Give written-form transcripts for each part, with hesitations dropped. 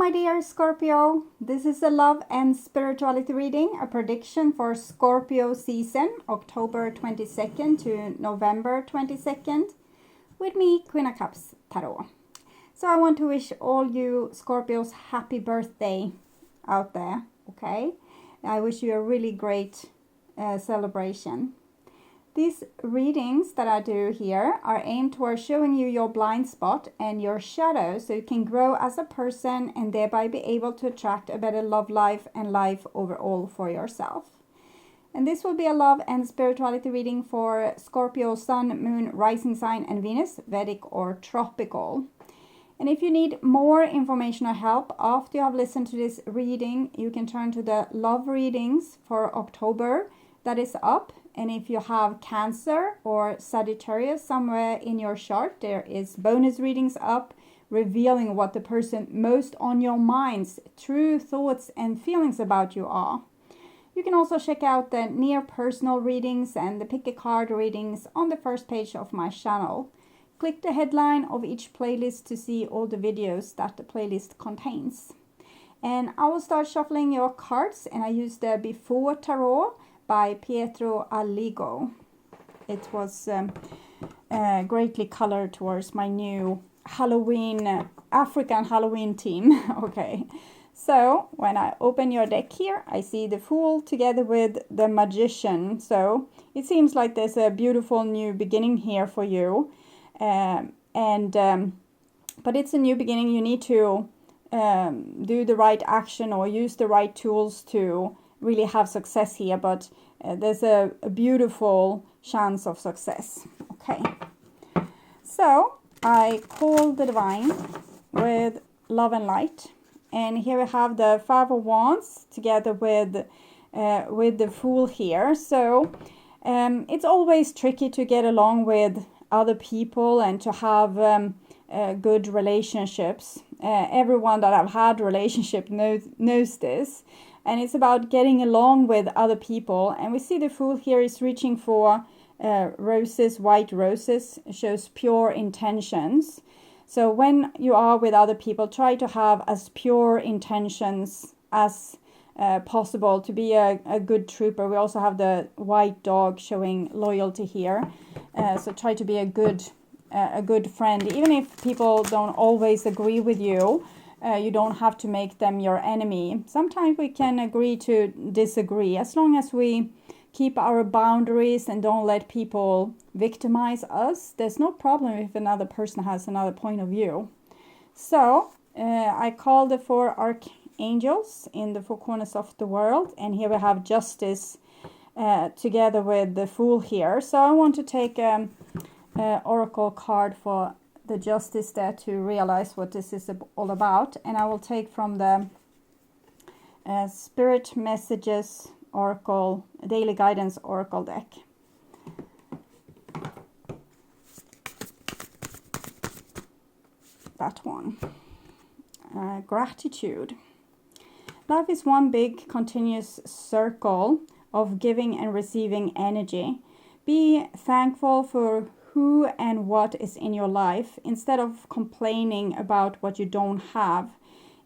my dear Scorpio. This is a love and spirituality reading, a prediction for Scorpio season, October 22nd to November 22nd, with me, Queen of Cups Tarot. So I want to wish all you Scorpios happy birthday out there, okay? I wish you a really great celebration. These readings that I do here are aimed towards showing you your blind spot and your shadow so you can grow as a person and thereby be able to attract a better love life and life overall for yourself. And this will be a love and spirituality reading for Scorpio, Sun, Moon, Rising Sign and Venus, Vedic or Tropical. And if you need more information or help after you have listened to this reading, you can turn to the love readings for October that is up. And if you have Cancer or Sagittarius somewhere in your chart, there is bonus readings up revealing what the person most on your mind's true thoughts and feelings about you are. You can also check out the near personal readings and the pick a card readings on the first page of my channel. Click the headline of each playlist to see all the videos that the playlist contains. And I will start shuffling your cards, and I use the Before Tarot by Pietro Aligo. It was greatly colored towards my new Halloween, African Halloween theme. Okay, so when I open your deck here, I see the Fool together with the Magician. So it seems like there's a beautiful new beginning here for you. But it's a new beginning. You need to do the right action or use the right tools to really have success here, but there's a beautiful chance of success. Okay, so I call the Divine with Love and Light, and here we have the Five of Wands together with the Fool here. So it's always tricky to get along with other people and to have good relationships. Everyone that I've had relationship knows this. And it's about getting along with other people. And we see the Fool here is reaching for roses, white roses. It shows pure intentions. So when you are with other people, try to have as pure intentions as possible to be a good trooper. We also have the white dog showing loyalty here. So try to be a good friend. Even if people don't always agree with you, you don't have to make them your enemy. Sometimes we can agree to disagree. As long as we keep our boundaries and don't let people victimize us, there's no problem if another person has another point of view. So I call the four archangels in the four corners of the world. And here we have Justice together with the Fool here. So I want to take an oracle card for the Justice there to realize what this is all about, and I will take from the Spirit Messages Oracle Daily Guidance Oracle deck. That one. Gratitude. Life is one big continuous circle of giving and receiving energy. Be thankful for who and what is in your life instead of complaining about what you don't have.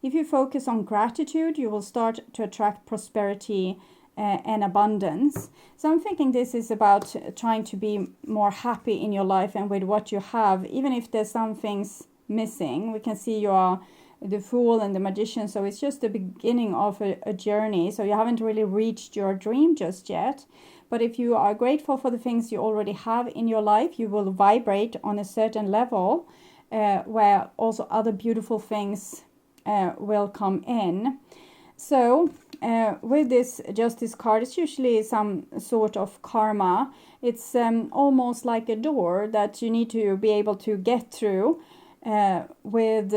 If you focus on gratitude, you will start to attract prosperity and abundance. So I'm thinking this is about trying to be more happy in your life and with what you have, even if there's some things missing. We can see you are the Fool and the Magician, so it's just the beginning of a journey. So you haven't really reached your dream just yet. But if you are grateful for the things you already have in your life, you will vibrate on a certain level where also other beautiful things will come in. So with this Justice card, it's usually some sort of karma. It's almost like a door that you need to be able to get through with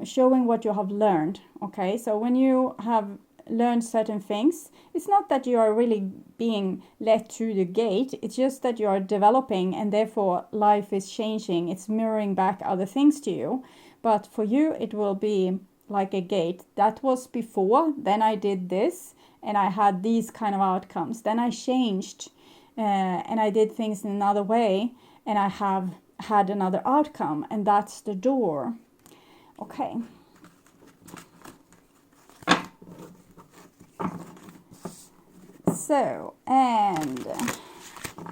showing what you have learned. Okay, so when you have learn certain things, it's not that you are really being let through the gate, it's just that you are developing and therefore life is changing. It's mirroring back other things to you, but for you it will be like a gate. That was before, then I did this and I had these kind of outcomes, then I changed and I did things in another way and I have had another outcome, and that's the door. Okay, So, and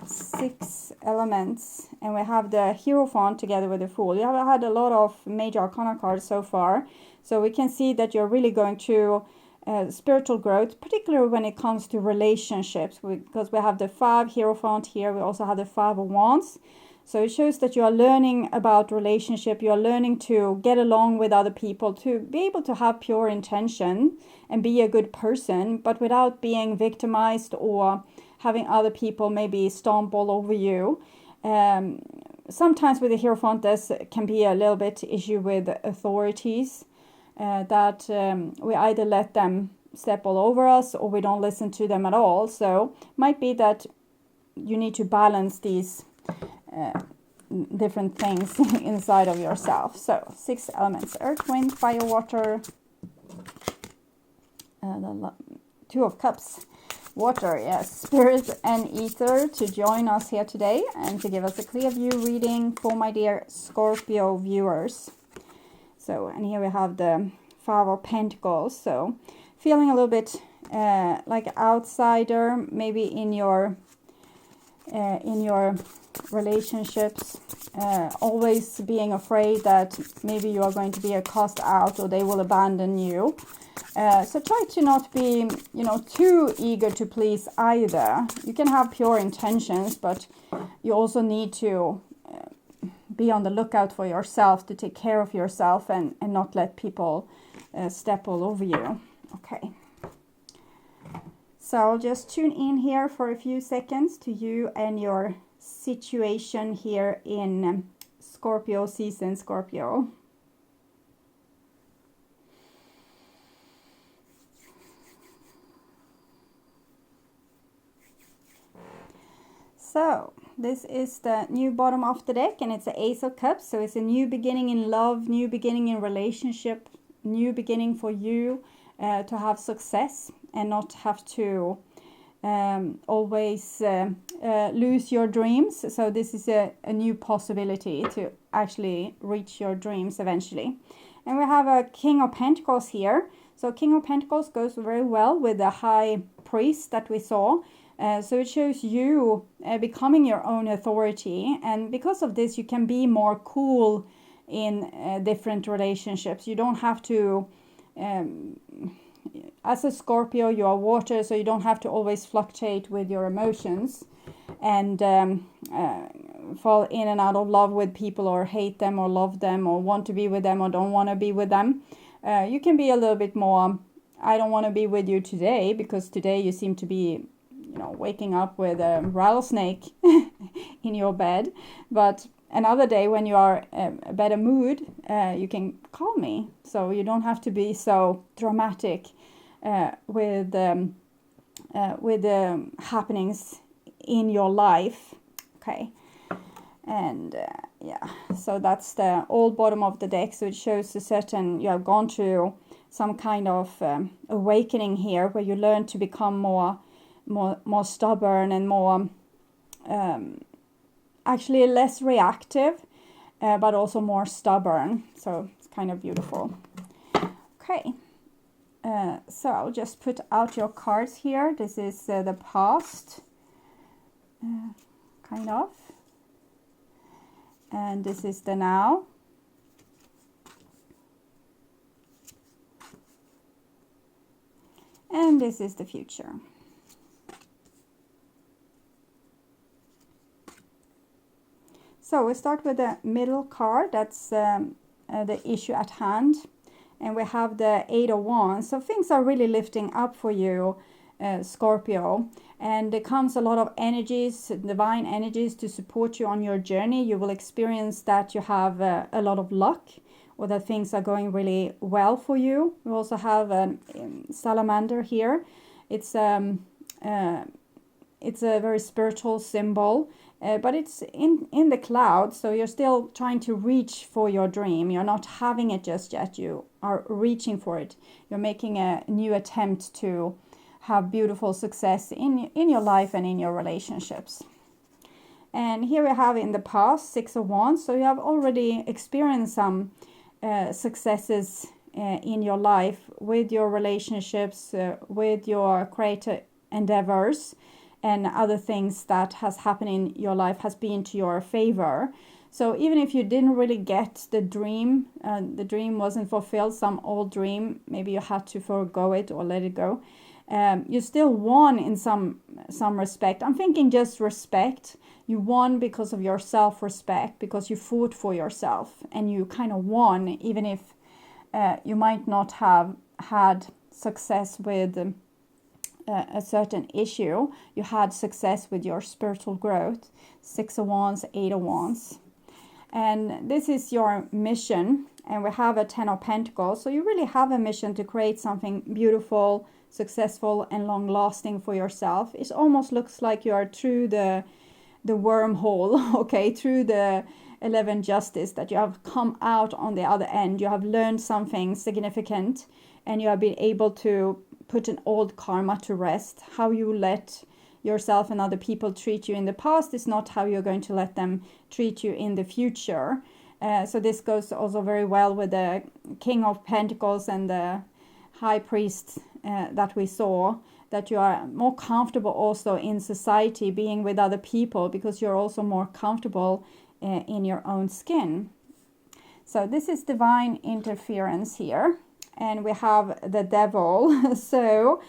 6 elements, and we have the Hierophant together with the Fool. You have had a lot of major arcana cards so far, so we can see that you're really going through spiritual growth, particularly when it comes to relationships, because we have the 5 Hierophant here. We also have the 5 of Wands. So it shows that you are learning about relationship, you are learning to get along with other people, to be able to have pure intention and be a good person, but without being victimized or having other people maybe stomp all over you. Sometimes with the Hierophant, this can be a little bit issue with authorities, that we either let them step all over us or we don't listen to them at all. So it might be that you need to balance these different things inside of yourself. So 6 elements: earth, wind, fire, water, the 2 of Cups, water, yes, spirit and ether, to join us here today and to give us a clear view reading for my dear Scorpio viewers. So, and here we have the 5 of Pentacles. So feeling a little bit like outsider maybe in your relationships, always being afraid that maybe you are going to be cast out or they will abandon you. So try to not be, too eager to please either. You can have pure intentions, but you also need to be on the lookout for yourself, to take care of yourself and not let people step all over you. Okay. So I'll just tune in here for a few seconds to you and your situation here in Scorpio season, Scorpio. So this is the new bottom of the deck, and it's the Ace of Cups. So it's a new beginning in love, new beginning in relationship, new beginning for you to have success and not have to always lose your dreams. So this is a new possibility to actually reach your dreams eventually. And we have a King of Pentacles here. So King of Pentacles goes very well with the High Priest that we saw. So it shows you becoming your own authority, and because of this you can be more cool in different relationships. You don't have to, as a Scorpio you are water, so you don't have to always fluctuate with your emotions and fall in and out of love with people, or hate them or love them, or want to be with them or don't want to be with them. You can be a little bit more, I don't want to be with you today, because today you seem to be waking up with a rattlesnake in your bed. But another day when you are in a better mood, you can call me. So you don't have to be so dramatic with the happenings in your life. Okay. And yeah, so that's the old bottom of the deck. So it shows a certain, you have gone through some kind of awakening here, where you learn to become more stubborn and more actually less reactive, but also more stubborn. So it's kind of beautiful. Okay, so I'll just put out your cards here. This is the past, kind of, and this is the now. And this is the future. So we start with the middle card. That's the issue at hand. And we have the 8 of Wands. So things are really lifting up for you, Scorpio. And there comes a lot of energies, divine energies, to support you on your journey. You will experience that you have a lot of luck, or that things are going really well for you. We also have a salamander here. It's a very spiritual symbol. But it's in the clouds, so you're still trying to reach for your dream. You're not having it just yet. You are reaching for it. You're making a new attempt to have beautiful success in your life and in your relationships. And here we have in the past 6 of Wands. So you have already experienced some successes in your life with your relationships, with your endeavors and other things that has happened in your life has been to your favor. So even if you didn't really get the dream wasn't fulfilled, some old dream, maybe you had to forgo it or let it go, you still won in some respect. I'm thinking just respect. You won because of your self-respect, because you fought for yourself, and you kind of won, even if you might not have had success with a certain issue. You had success with your spiritual growth. 6 of Wands, 8 of Wands. And this is your mission, and we have a 10 of Pentacles. So you really have a mission to create something beautiful, successful, and long-lasting for yourself. It almost looks like you are through the wormhole, okay, through the 11 Justice, that you have come out on the other end. You have learned something significant, and you have been able to put an old karma to rest. How you let yourself and other people treat you in the past is not how you're going to let them treat you in the future. So this goes also very well with the King of Pentacles and the High Priest that we saw, that you are more comfortable also in society, being with other people, because you're also more comfortable in your own skin. So this is divine interference here, and we have the devil. So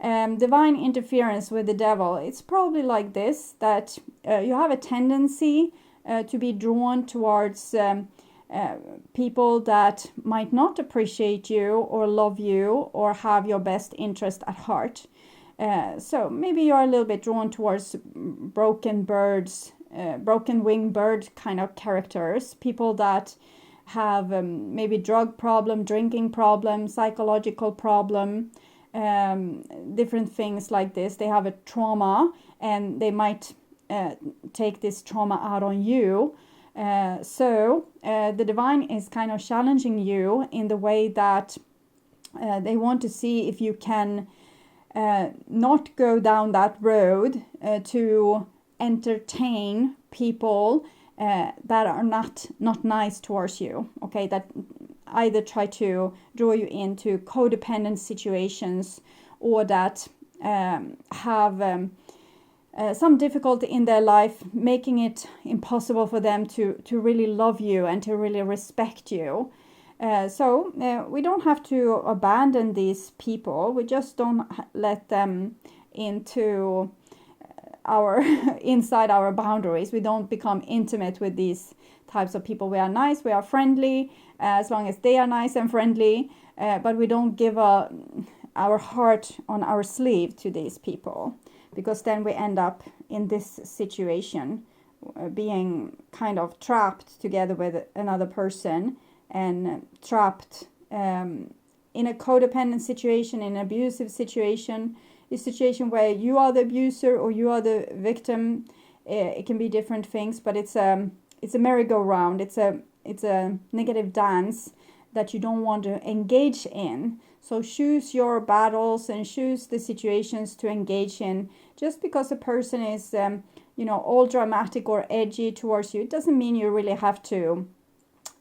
divine interference with the devil, it's probably like this, that you have a tendency to be drawn towards people that might not appreciate you or love you or have your best interest at heart. So maybe you're a little bit drawn towards broken winged bird kind of characters, people that have maybe drug problem, drinking problem, psychological problem, different things like this. They have a trauma, and they might take this trauma out on you. So the divine is kind of challenging you in the way that they want to see if you can not go down that road to entertain people that are not nice towards you, okay, that either try to draw you into codependent situations, or that have some difficulty in their life, making it impossible for them to really love you and to really respect you. So we don't have to abandon these people. We just don't let them into our inside our boundaries. We don't become intimate with these types of people. We are nice, we are friendly, as long as they are nice and friendly, but we don't give our heart on our sleeve to these people, because then we end up in this situation, being kind of trapped together with another person, and trapped in a codependent situation, in an abusive situation, a situation where you are the abuser or you are the victim. It can be different things, but it's a merry-go-round. It's a negative dance that you don't want to engage in. So choose your battles and choose the situations to engage in. Just because a person is all dramatic or edgy towards you, it doesn't mean you really have to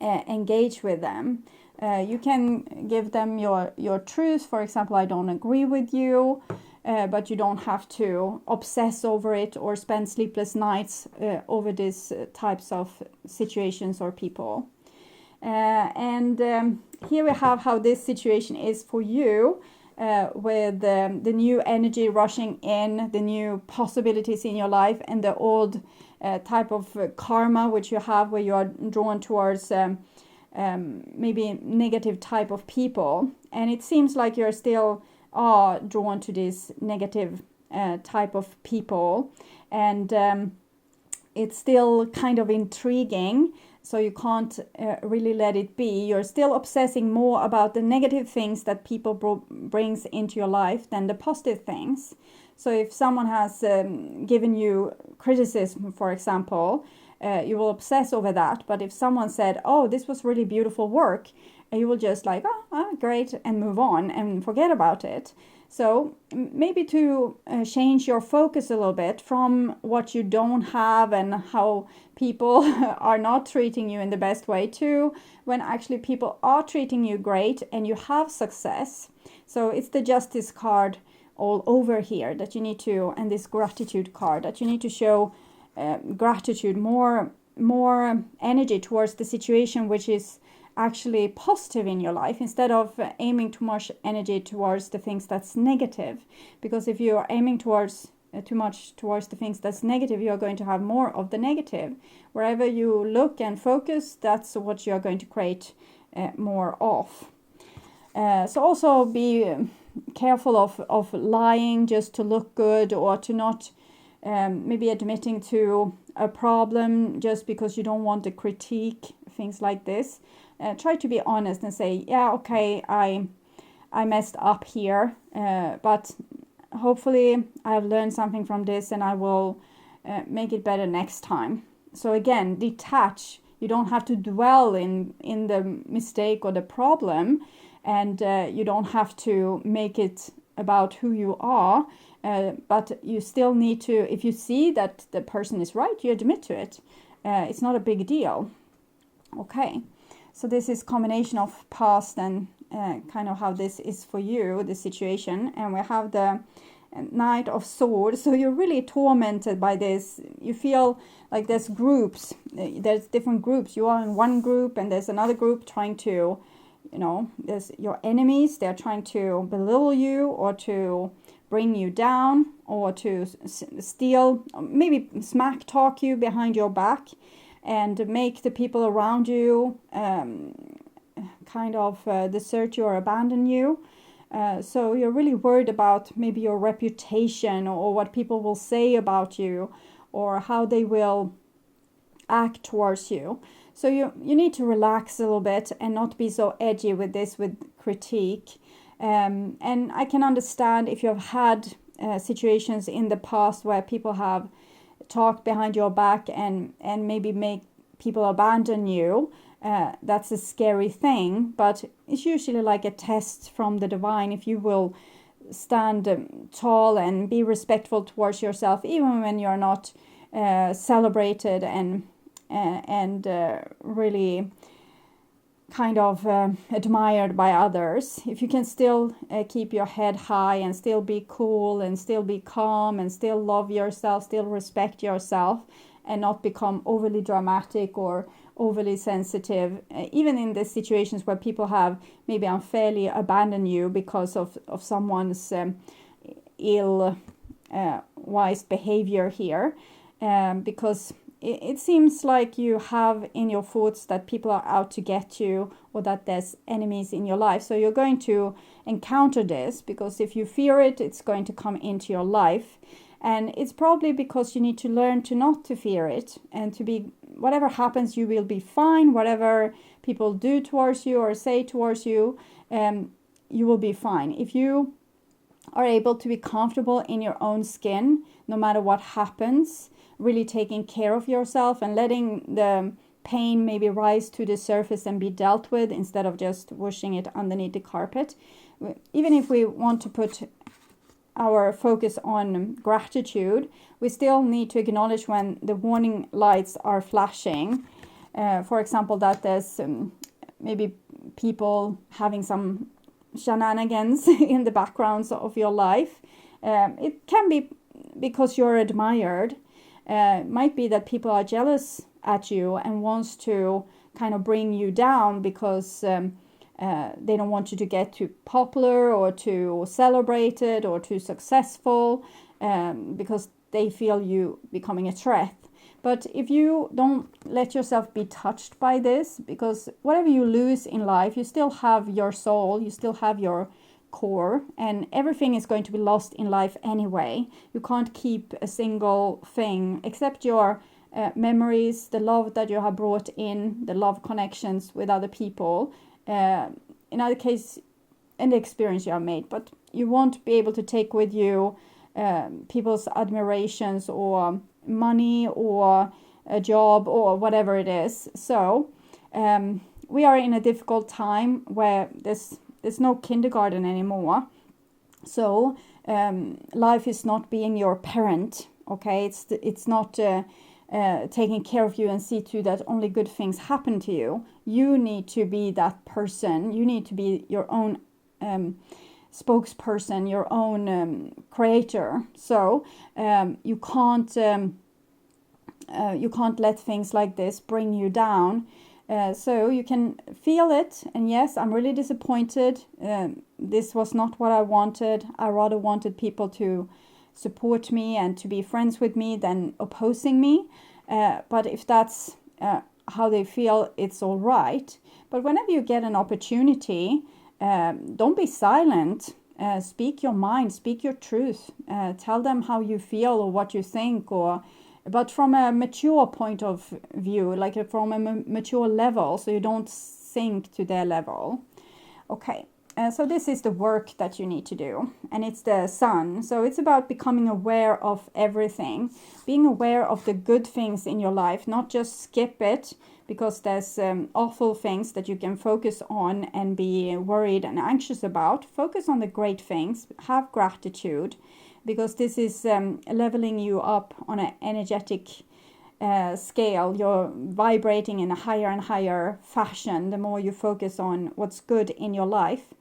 engage with them. You can give them your truth. For example, I don't agree with you, but you don't have to obsess over it or spend sleepless nights over these types of situations or people. And here we have how this situation is for you, with the new energy rushing in, the new possibilities in your life, and the old type of karma which you have, where you are drawn towards maybe negative type of people. And it seems like you're still drawn to this negative type of people, and it's still kind of intriguing, so you can't really let it be. You're still obsessing more about the negative things that people brings into your life than the positive things. So if someone has given you criticism, for example, you will obsess over that. But if someone said, oh, this was really beautiful work, you will just like, oh, great, and move on and forget about it. So maybe to change your focus a little bit from what you don't have and how people are not treating you in the best way, to when actually people are treating you great and you have success. So it's the Justice card, all over here, that you need to, and this gratitude card, that you need to show gratitude, more energy towards the situation which is actually positive in your life, instead of aiming too much energy towards the things that's negative. Because if you are aiming towards too much towards the things that's negative, you are going to have more of the negative. Wherever you look and focus, that's what you are going to create more of. So also be careful of lying just to look good, or to not maybe admitting to a problem just because you don't want to critique, things like this. Try to be honest and say, yeah, okay, I messed up here, but hopefully I have learned something from this, and I will make it better next time. So again, detach. You don't have to dwell in the mistake or the problem, and you don't have to make it about who you are, but you still need to, if you see that the person is right, you admit to it. It's not a big deal. Okay, so this is combination of past and kind of how this is for you, the situation. And we have the Knight of Swords. So you're really tormented by this. You feel like there's groups, there's different groups. You are in one group, and there's another group trying to, there's your enemies. They're trying to belittle you, or to bring you down, or to steal, maybe smack talk you behind your back, and make the people around you kind of desert you or abandon you. So you're really worried about maybe your reputation, or what people will say about you, or how they will act towards you. So you need to relax a little bit and not be so edgy with this, with critique. And I can understand if you have had situations in the past where people have talked behind your back and maybe make people abandon you. That's a scary thing, but it's usually like a test from the divine. If you will stand tall and be respectful towards yourself, even when you're not celebrated and really kind of admired by others. If you can still keep your head high and still be cool and still be calm and still love yourself, still respect yourself, and not become overly dramatic or overly sensitive, even in the situations where people have maybe unfairly abandoned you because of someone's ill-wise behavior here, because it seems like you have in your thoughts that people are out to get you, or that there's enemies in your life. So you're going to encounter this, because if you fear it, it's going to come into your life. And it's probably because you need to learn to not to fear it, and to be, whatever happens, you will be fine. Whatever people do towards you or say towards you, you will be fine. If you are able to be comfortable in your own skin, no matter what happens, really taking care of yourself and letting the pain maybe rise to the surface and be dealt with, instead of just washing it underneath the carpet. Even if we want to put our focus on gratitude, we still need to acknowledge when the warning lights are flashing. For example, that there's maybe people having some shenanigans in the backgrounds of your life. It can be because you're admired. It might be that people are jealous at you and wants to kind of bring you down, because they don't want you to get too popular or too celebrated or too successful, because they feel you becoming a threat. But if you don't let yourself be touched by this, because whatever you lose in life, you still have your soul, you still have your core, and everything is going to be lost in life anyway. You can't keep a single thing except your memories, the love that you have brought in, the love connections with other people. In other case, and the experience you have made, but you won't be able to take with you people's admirations or money or a job or whatever it is. So we are in a difficult time where there's no kindergarten anymore. So life is not being your parent. Okay, it's not taking care of you and see to that only good things happen to you. You need to be that person. You need to be your own spokesperson, your own creator. So you can't let things like this bring you down. So you can feel it, and yes, I'm really disappointed. This was not what I wanted. I rather wanted people to support me and to be friends with me than opposing me. But if that's how they feel, it's all right. But whenever you get an opportunity, don't be silent. Speak your mind, speak your truth. Tell them how you feel or what you think, but from a mature point of view, like from a mature level, so you don't sink to their level. Okay, so this is the work that you need to do, and it's the sun. So it's about becoming aware of everything, being aware of the good things in your life, not just skip it, because there's awful things that you can focus on and be worried and anxious about. Focus on the great things, have gratitude, because this is leveling you up on an energetic scale. You're vibrating in a higher and higher fashion the more you focus on what's good in your life.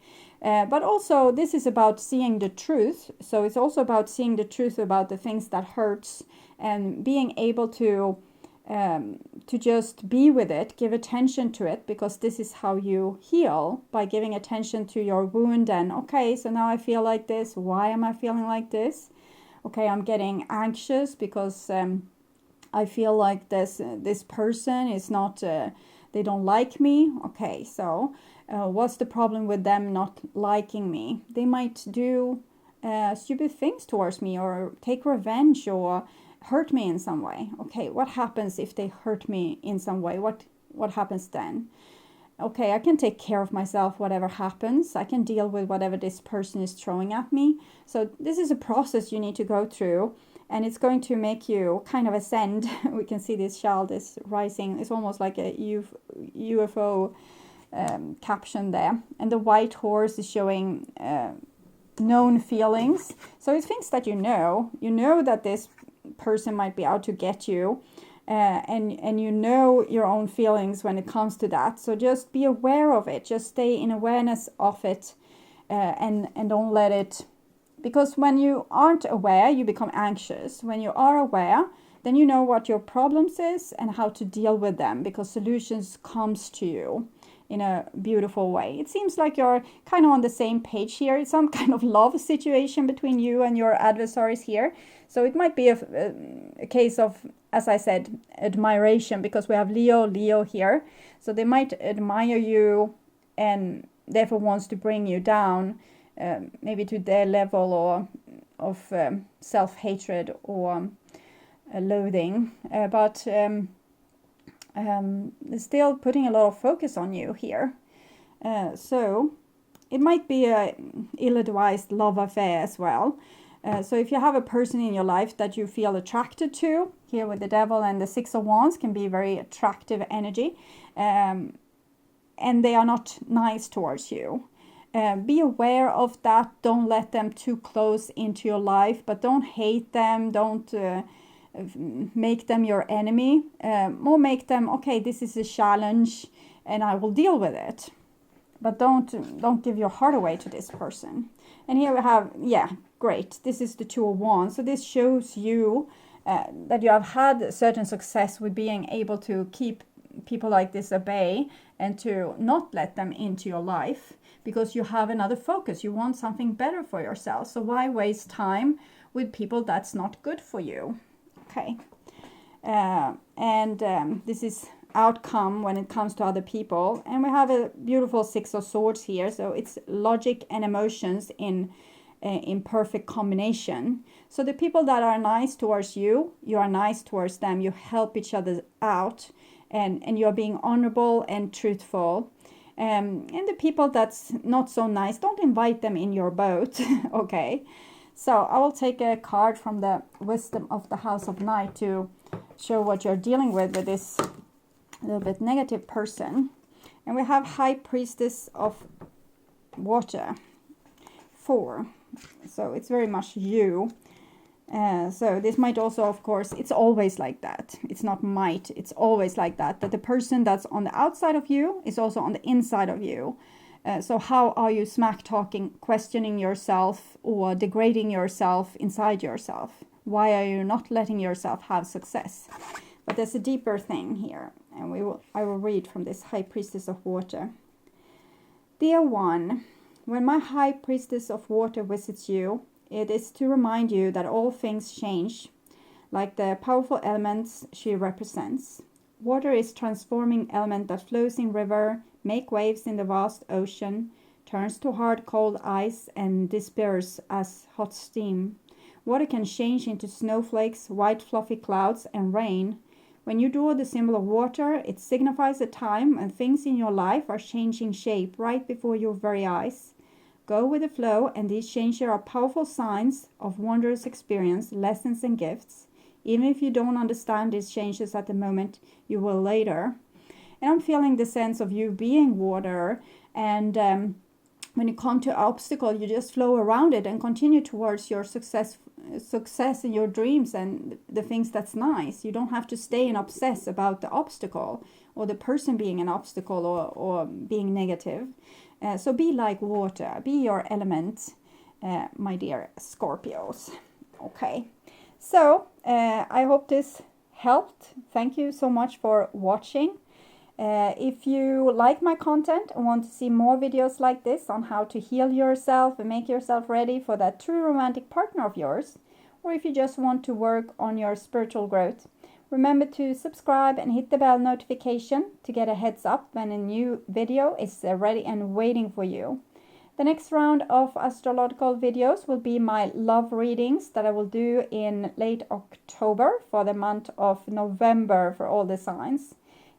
But also this is about seeing the truth. So it's also about seeing the truth about the things that hurts and being able to just be with it, give attention to it, because this is how you heal, by giving attention to your wound. And okay, so now I feel like this. Why am I feeling like this? Okay, I'm getting anxious because I feel like this person is not, they don't like me. Okay, so what's the problem with them not liking me? They might do stupid things towards me, or take revenge, or hurt me in some way. Okay, what happens if they hurt me in some way? What happens then? Okay, I can take care of myself, whatever happens. I can deal with whatever this person is throwing at me. So this is a process you need to go through, and it's going to make you kind of ascend. We can see this child is rising. It's almost like a UFO caption there. And the white horse is showing known feelings. So it's things that you know that this person might be out to get you, and you know your own feelings when it comes to that. So just be aware of it, just stay in awareness of it, and don't let it, because when you aren't aware you become anxious. When you are aware, then you know what your problems is and how to deal with them, because solutions comes to you in a beautiful way. It seems like you're kind of on the same page here. It's some kind of love situation between you and your adversaries here. So it might be a case of, as I said, admiration, because we have Leo here. So they might admire you and therefore wants to bring you down, maybe to their level or of self-hatred or loathing. But they're still putting a lot of focus on you here. So it might be a ill-advised love affair as well. So if you have a person in your life that you feel attracted to, here with the Devil and the Six of Wands can be very attractive energy, and they are not nice towards you. Be aware of that. Don't let them too close into your life, but don't hate them. Don't make them your enemy. More make them, okay, this is a challenge and I will deal with it. But don't give your heart away to this person. And here we have, great. This is the Two of Wands. So this shows you that you have had certain success with being able to keep people like this at bay and to not let them into your life, because you have another focus. You want something better for yourself. So why waste time with people that's not good for you? Okay. This is outcome when it comes to other people. And we have a beautiful Six of Swords here. So it's logic and emotions in perfect combination. So the people that are nice towards you, you are nice towards them. You help each other out, and you are being honorable and truthful. And the people that's not so nice, don't invite them in your boat. Okay. So I will take a card from the Wisdom of the House of Night to show what you're dealing with this little bit negative person. And we have High Priestess of Water, 4. So it's very much you. So this might also, of course, it's always like that. It's not might, it's always like that. That the person that's on the outside of you is also on the inside of you. So how are you smack talking, questioning yourself or degrading yourself inside yourself? Why are you not letting yourself have success? But there's a deeper thing here, and I will read from this High Priestess of Water. Dear one, when my High Priestess of Water visits you, it is to remind you that all things change, like the powerful elements she represents. Water is transforming element that flows in river, make waves in the vast ocean, turns to hard cold ice and disappears as hot steam. Water can change into snowflakes, white fluffy clouds, and rain. When you draw the symbol of water, it signifies a time when things in your life are changing shape right before your very eyes. Go with the flow, and these changes are powerful signs of wondrous experience, lessons, and gifts. Even if you don't understand these changes at the moment, you will later. And I'm feeling the sense of you being water, and when you come to an obstacle, you just flow around it and continue towards your success in your dreams and the things that's nice. You don't have to stay and obsess about the obstacle or the person being an obstacle or being negative. So be like water, be your element, my dear Scorpios. Okay, so I hope this helped. Thank you so much for watching. If you like my content and want to see more videos like this on how to heal yourself and make yourself ready for that true romantic partner of yours, or if you just want to work on your spiritual growth, remember to subscribe and hit the bell notification to get a heads up when a new video is ready and waiting for you. The next round of astrological videos will be my love readings that I will do in late October for the month of November for all the signs.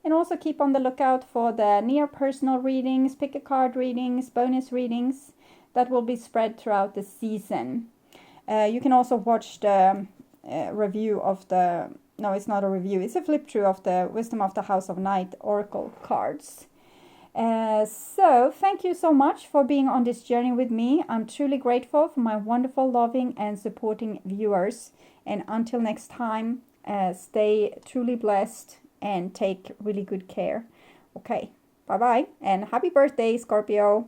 And also keep on the lookout for the near personal readings, pick a card readings, bonus readings that will be spread throughout the season. You can also watch the review of the, no, it's not a review, it's a flip through of the Wisdom of the House of Night Oracle cards. So thank you so much for being on this journey with me. I'm truly grateful for my wonderful, loving and supporting viewers. And until next time, stay truly blessed and take really good care. Okay, bye-bye and happy birthday, Scorpio.